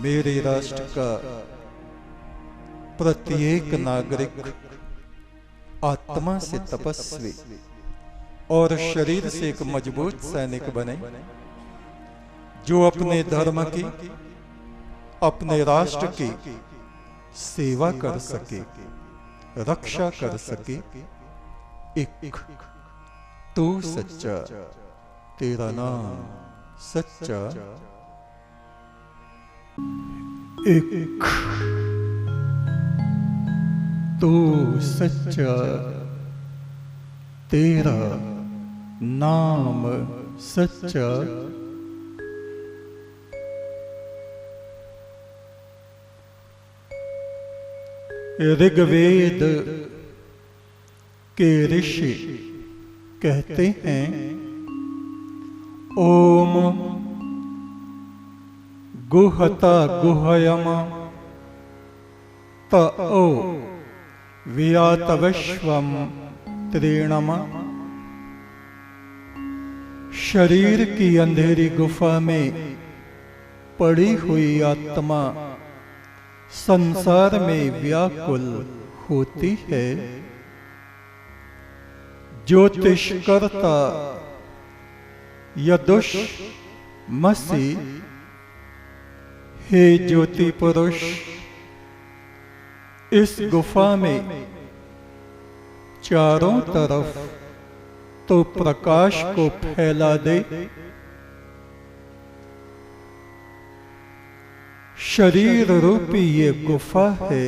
मेरे राष्ट्र का प्रत्येक नागरिक आत्मा से तपस्वी और शरीर से एक मजबूत सैनिक बने, जो अपने धर्म की, अपने राष्ट्र की सेवा कर सके, रक्षा कर सके। एक तू सच्चा, तेरा नाम सच्चा। एक तू सच्चा, तेरा नाम सच्चा। ऋग्वेद के ऋषि कहते हैं, ओम गुहता गुहयम तओ व्यातविश्वम त्रीणम। शरीर की अंधेरी गुफा में पड़ी हुई आत्मा संसार में व्याकुल होती है। ज्योतिषकर्ता यदुष मसी, हे ज्योति पुरुष, इस गुफा में चारों तरफ तो प्रकाश को फैला दे। शरीर रूपी ये गुफा है,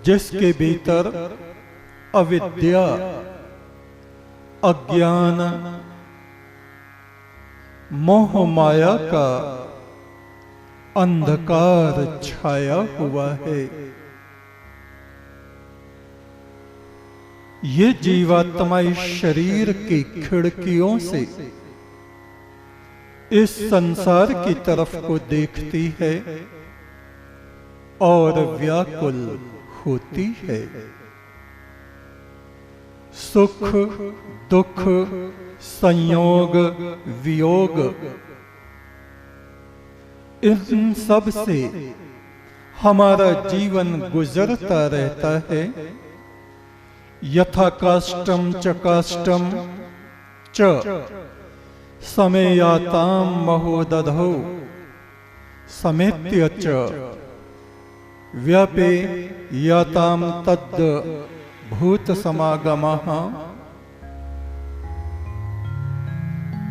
जिसके भीतर अविद्या, अज्ञान, मोह माया का अंधकार छाया हुआ है। ये जीवात्मा इस शरीर की खिड़कियों से इस संसार की तरफ को देखती है और व्याकुल होती है। सुख दुख, संयोग वियोग, इन सब से हमारा जीवन गुजरता रहता है। यथा काष्टम च काष्टम च समेयाताम महोदधौ समेत्य च व्यापे याताम तद् भूत समागमः।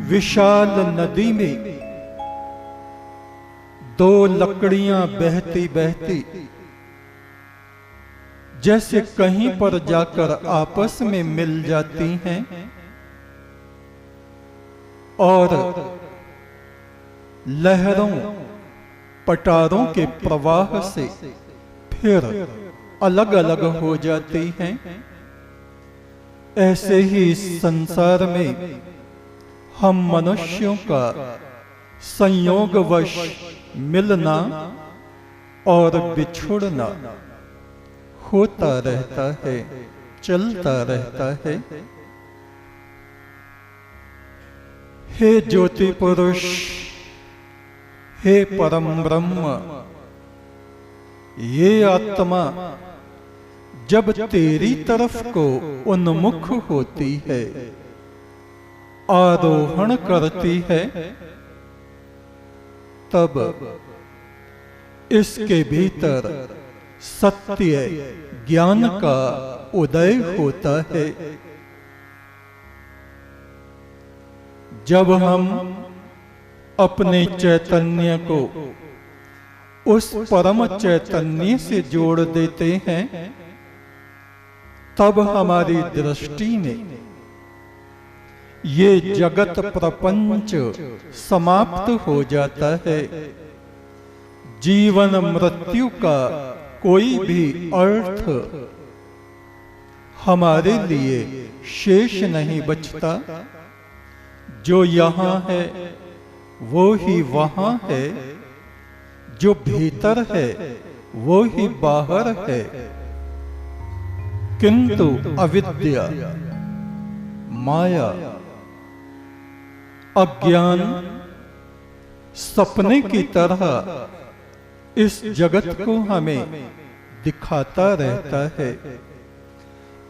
विशाल नदी में दो लकड़ियां बहती बहती जैसे कहीं पर जाकर आपस में मिल जाती हैं और लहरों पटारों के प्रवाह से फिर अलग अलग हो जाती हैं, ऐसे ही इस संसार में हम मनुष्यों का संयोगवश मिलना और बिछुड़ना होता रहता है, चलता रहता है। हे ज्योति पुरुष, हे परम ब्रह्म, ये आत्मा जब तेरी तरफ को उन्मुख होती है, आरोहण करती है, तब इसके भीतर सत्य ज्ञान का उदय होता है। जब हम अपने चैतन्य को उस परम चैतन्य से जोड़ देते हैं, तब हमारी दृष्टि में ये जगत प्रपंच समाप्त हो जाता है। जीवन मृत्यु का कोई भी अर्थ हमारे लिए शेष नहीं बचता। जो यहाँ है वो ही वहाँ है, जो भीतर है वो ही बाहर है। किंतु अविद्या, माया, अज्ञान सपने की तरह इस जगत को हमें दिखाता रहता है।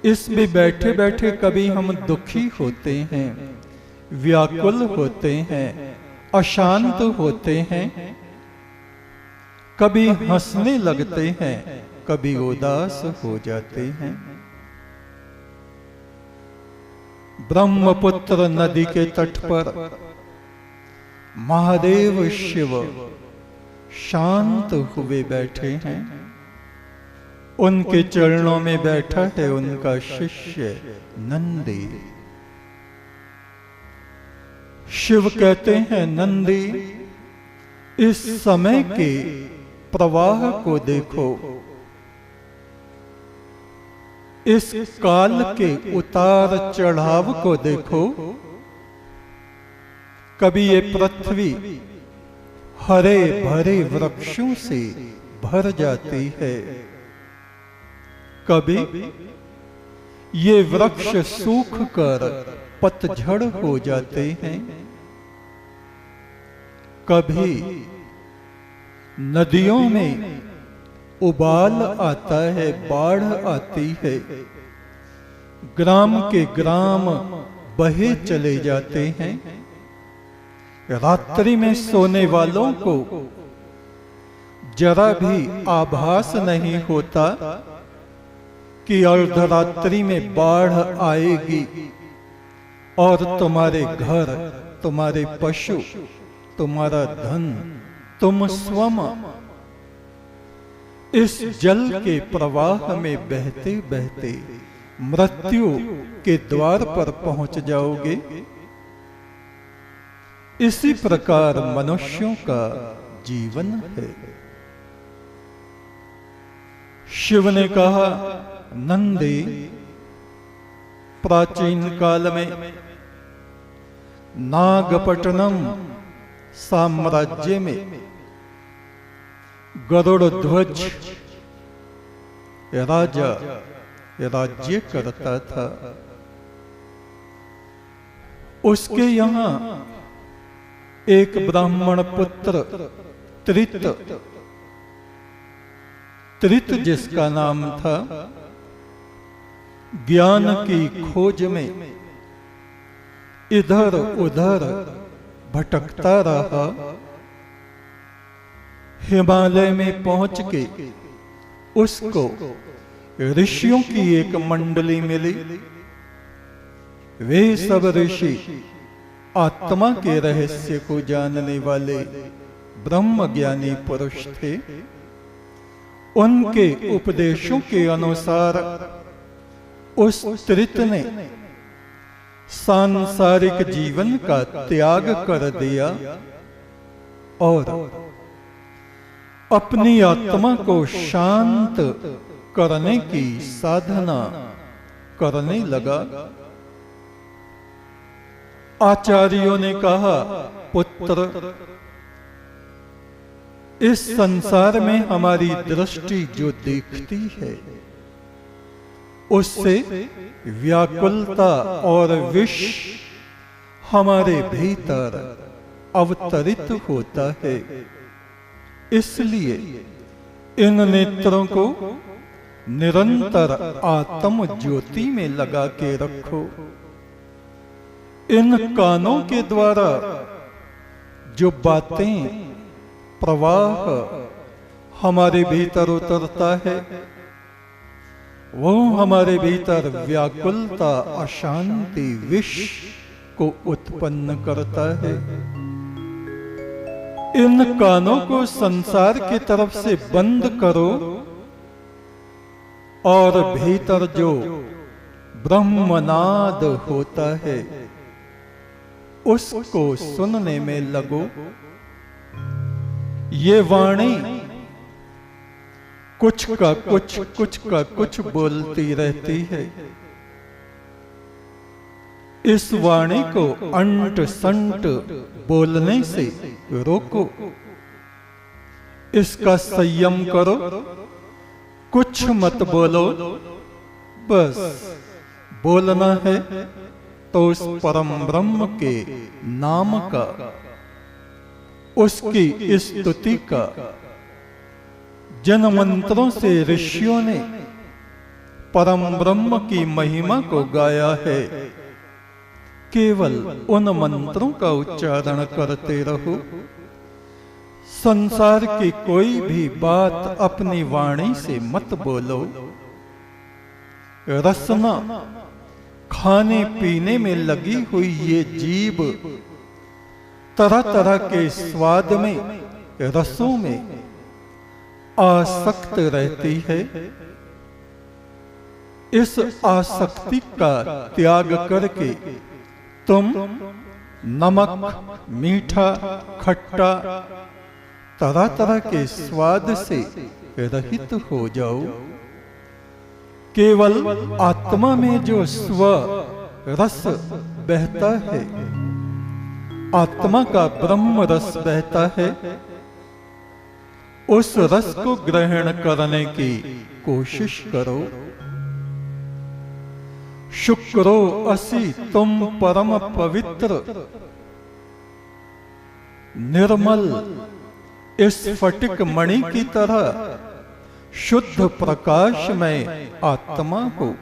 इसमें बैठे बैठे कभी हम दुखी होते हैं, व्याकुल होते हैं, अशांत होते हैं, कभी हंसने लगते हैं, कभी उदास हो जाते हैं। ब्रह्मपुत्र नदी के तट पर महादेव शिव शांत हुए बैठे हैं। उनके चरणों में बैठा है उनका शिष्य नंदी। शिव कहते हैं, नंदी, इस समय के प्रवाह को देखो, इस काल के उतार चढ़ाव को देखो। कभी ये पृथ्वी हरे भरे वृक्षों से भर जाती है, कभी ये वृक्ष सूख कर पतझड़ हो जाते हैं, कभी नदियों में उबाल आता है, बाढ़ आती है, ग्राम के ग्राम बहे चले जाते हैं। रात्रि में सोने वालों को जरा भी आभास नहीं होता कि अर्धरात्रि में बाढ़ आएगी और तुम्हारे घर, तुम्हारे पशु, तुम्हारा धन, तुम स्वयं इस जल के प्रवाह में बहते बहते मृत्यु के द्वार पर पहुंच जाओगे। इसी प्रकार मनुष्यों का जीवन है। शिव ने कहा, नंदी, प्राचीन काल में नागपट्टनम साम्राज्य में गरुड़ ध्वज राजा राज्य करता था। उसके यहां एक ब्राह्मण पुत्र त्रित जिसका नाम था, ज्ञान की खोज में इधर उधर भटकता रहा। हिमालय में पहुंच के उसको ऋषियों की एक मंडली मिली। वे सब ऋषि आत्मा के रहस्य को जानने वाले ब्रह्म ज्ञानी पुरुष थे। उनके उपदेशों के अनुसार उस त्रित ने सांसारिक जीवन का त्याग कर दिया और अपनी आत्मा को शांत करने की साधना करने लगा। आचार्यों ने कहा, पुत्र, इस संसार में हमारी दृष्टि जो देखती है उससे व्याकुलता और विष हमारे भीतर अवतरित होता है। इसलिए इन नेत्रों को निरंतर आत्म ज्योति में लगा के रखो। इन कानों के द्वारा जो बातें प्रवाह हमारे भीतर उतरता है वो हमारे भीतर व्याकुलता, अशांति, विष को उत्पन्न करता है। इन कानों को संसार की तरफ से बंद करो और भीतर जो ब्रह्मनाद होता है उसको सुनने में लगो। ये वाणी कुछ का कुछ बोलती रहती है। इस वाणी को अंट संट बोलने से रोको, इसका संयम करो, कुछ मत बोलो। बस बोलना है तो उस परम ब्रह्म के नाम का, उसकी स्तुति का जन मंत्रों से ऋषियों ने परम ब्रह्म की महिमा को गाया है। केवल उन मंत्रों का उच्चारण करते रहो। संसार की कोई भी बात अपनी वाणी से मत बोलो। रसना खाने पीने में लगी हुई ये जीभ तरह तरह के स्वाद में, रसों में आसक्त रहती है। इस आसक्ति का त्याग करके तुम नमक, मीठा, खट्टा तरह तरह के स्वाद से रहित हो जाओ। केवल आत्मा में जो स्व रस बहता है, आत्मा का ब्रह्म रस बहता है, उस रस को ग्रहण करने की कोशिश करो। शुक्रो असि तुम परम पवित्र, निर्मल स्फटिक मणि की तरह शुद्ध प्रकाश में आत्मा हो,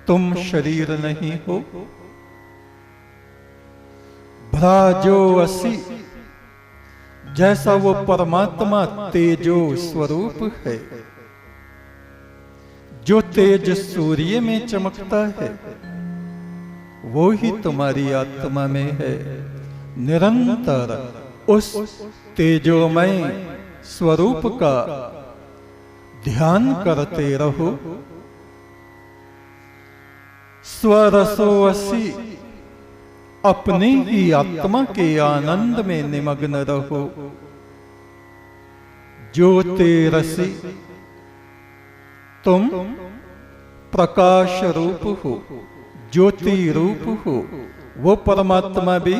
तुम शरीर नहीं हो। भ्राजो असि, जैसा वो परमात्मा तेजो स्वरूप है, जो तेज सूर्य में चमकता है, वो ही तुम्हारी आत्मा में है। निरंतर उस तेजोमय स्वरूप का ध्यान करते रहो। स्वरसो असि, अपनी ही आत्मा के आनंद में निमग्न रहो। ज्योतिरसि, तुम प्रकाश रूप हो, ज्योति रूप हो। वो परमात्मा भी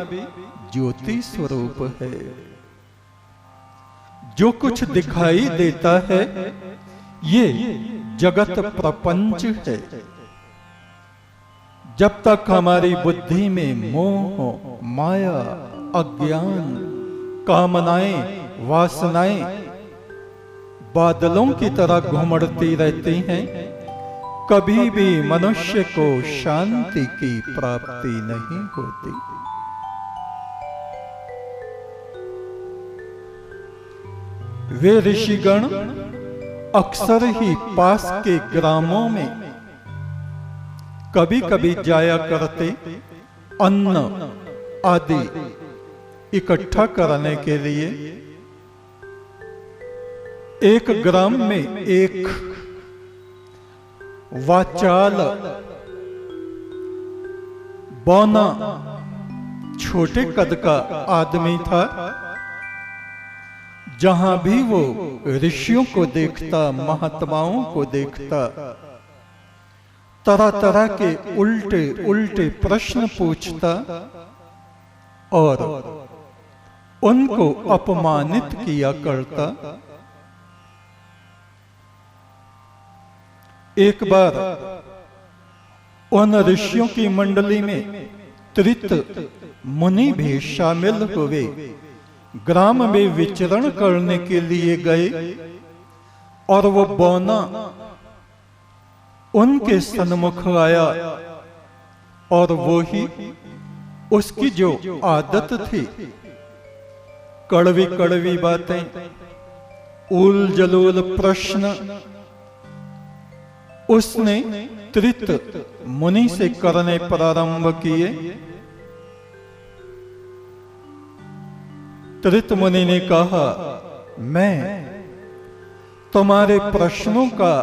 ज्योति स्वरूप है। जो कुछ दिखाई देता है ये जगत प्रपंच है। जब तक हमारी बुद्धि में मोह, माया, अज्ञान, कामनाएं, वासनाएं बादलों की तरह घुमड़ती रहती हैं, कभी भी मनुष्य को शांति की प्राप्ति नहीं होती। वे ऋषिगण अक्सर ही पास के ग्रामों में कभी कभी जाया करते अन्न आदि इकट्ठा करने के लिए। एक ग्राम में एक वाचाल बौना छोटे कद का आदमी था। जहां भी वो ऋषियों को देखता, महात्माओं को देखता, तरह तरह के उल्टे उल्टे प्रश्न पूछता और उनको अपमानित किया करता। एक बार उन ऋषियों की मंडली में त्रित मुनि भी शामिल हुए। ग्राम में विचरण करने के लिए गए और वो बौना उनके सन्मुख आया और वो ही उसकी जो आदत थी, कड़वी कड़वी बातें, उल जलूल प्रश्न उसने त्रित मुनि से करने प्रारंभ किए। त्रित मुनि ने कहा, मैं तुम्हारे प्रश्नों का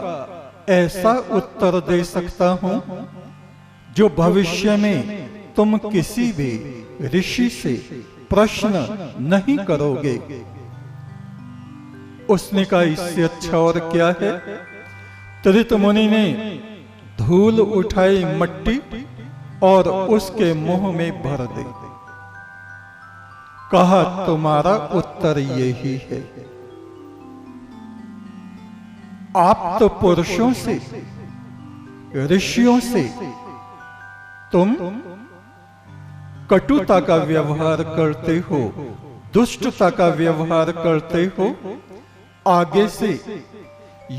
ऐसा उत्तर दे सकता हूं जो भविष्य में तुम किसी भी ऋषि से प्रश्न नहीं करोगे। उसने कहा, इससे अच्छा और क्या है। त्रित मुनि ने धूल उठाई, मट्टी और उसके मुंह में भर दी। कहा, तुम्हारा उत्तर यही है। आप तो पुरुषों से, ऋषियों से तुम कटुता का व्यवहार करते हो, दुष्टता का व्यवहार करते हो, आगे से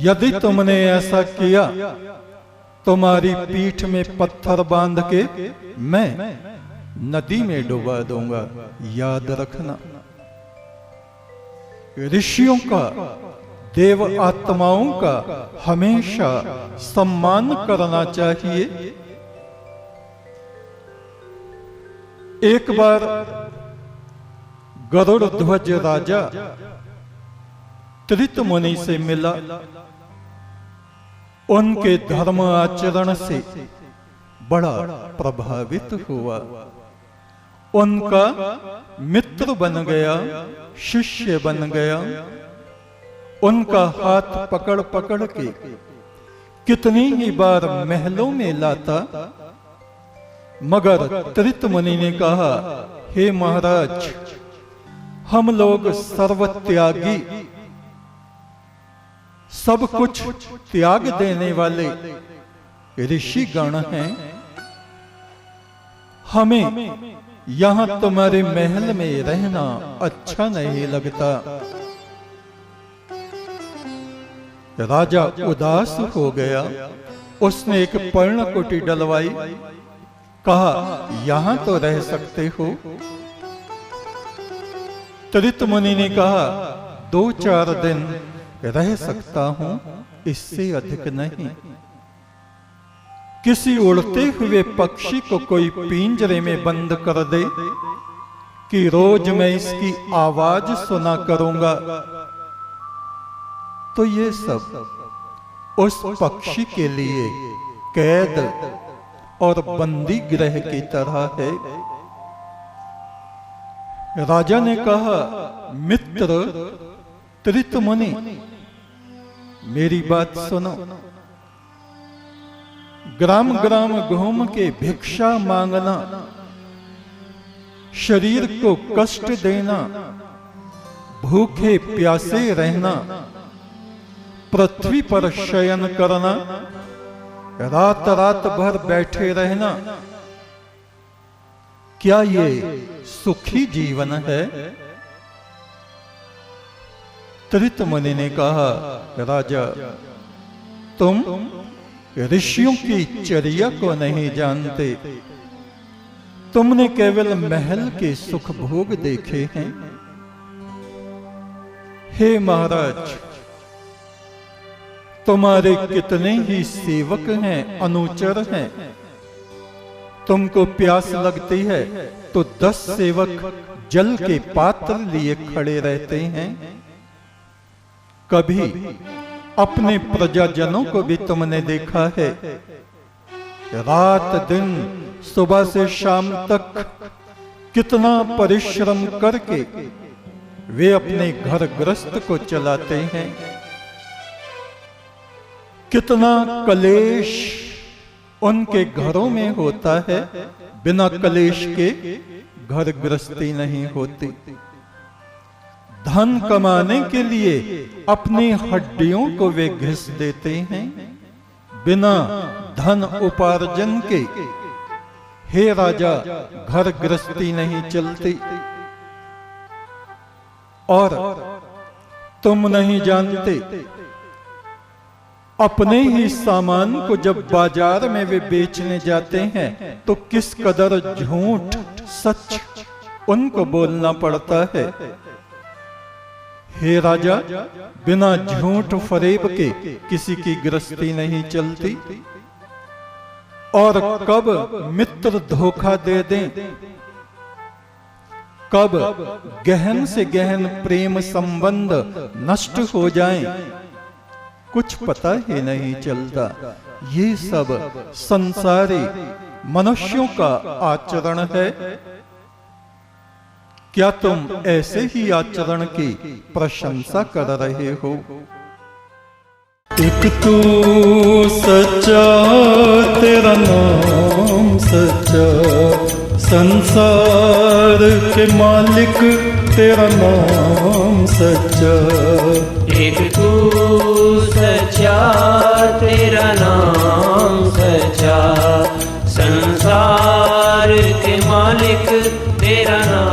यदि तुमने ऐसा किया तुम्हारी पीठ में पत्थर बांध के मैं नदी में डुबा दूंगा, याद रखना। ऋषियों का, देव आत्माओं का हमेशा सम्मान करना चाहिए। एक बार गरुड़ ध्वज राजा त्रित मुनि से मिला। उनके धर्म आचरण से बड़ा प्रभावित हुआ, उनका मित्र बन गया, शिष्य बन गया। उनका हाथ पकड़ पकड़ के कितनी ही बार महलों में लाता, मगर त्रित मुनि ने कहा, हे महाराज, हम लोग सर्वत्यागी, सब कुछ त्याग देने वाले ऋषि गण हैं। हमें यहां तुम्हारे महल में रहना अच्छा नहीं लगता। राजा उदास हो गया। उसने एक पर्णकुटी डलवाई, कहा, यहां तो रह सकते हो। त्रित मुनि ने कहा, 2-4 दिन रह सकता हूं, इससे अधिक नहीं। किसी उड़ते हुए पक्षी को कोई पिंजरे में बंद कर दे कि रोज मैं इसकी आवाज सुना करूंगा, तो ये सब उस पक्षी के लिए कैद और बंदी गृह की तरह है। राजा ने कहा, मित्र त्रित मुनि, मेरी बात सुनो। ग्राम ग्राम घूम के भिक्षा मांगना, शरीर को कष्ट देना, भूखे प्यासे रहना, पृथ्वी पर शयन करना, रात रात भर बैठे रहना, क्या ये सुखी जीवन है? त्रित मुनि ने कहा, राजा, तुम ऋषियों की चर्या को नहीं जानते। तुमने केवल महल के सुख भोग देखे हैं। हे महाराज, तुम्हारे कितने ही सेवक हैं, अनुचर हैं। तुमको प्यास लगती है तो 10 सेवक जल के पात्र लिए खड़े रहते हैं। कभी अपने प्रजाजनों को भी तुमने देखा है, रात दिन सुबह से शाम तक कितना परिश्रम करके वे अपने घर गृहस्थ को चलाते हैं। कितना कलेश उनके घरों में होता है, बिना कलेश के घर गृहस्थी नहीं होती। धन कमाने के लिए अपनी हड्डियों को वे घिस देते हैं, बिना धन उपार्जन के हे राजा घर गृहस्थी नहीं चलती। और तुम नहीं जानते, अपने ही सामान को जब बाजार में वे बेचने जाते हैं तो किस कदर झूठ सच उनको बोलना पड़ता है। हे राजा, बिना झूठ फरेब के किसी की गृहस्थी नहीं चलती। और कब मित्र धोखा दे दें, कब गहन से गहन प्रेम संबंध नष्ट हो जाएं, कुछ पता ही नहीं चलता। ये सब संसारी मनुष्यों का आचरण है। क्या तुम ऐसे ही आचरण की प्रशंसा कर रहे हो? एक तू सच्चा, तेरा नाम सच्चा, संसार के मालिक तेरा नाम सच्चा। एक तू सच्चा, तेरा नाम सच्चा, संसार के मालिक तेरा नाम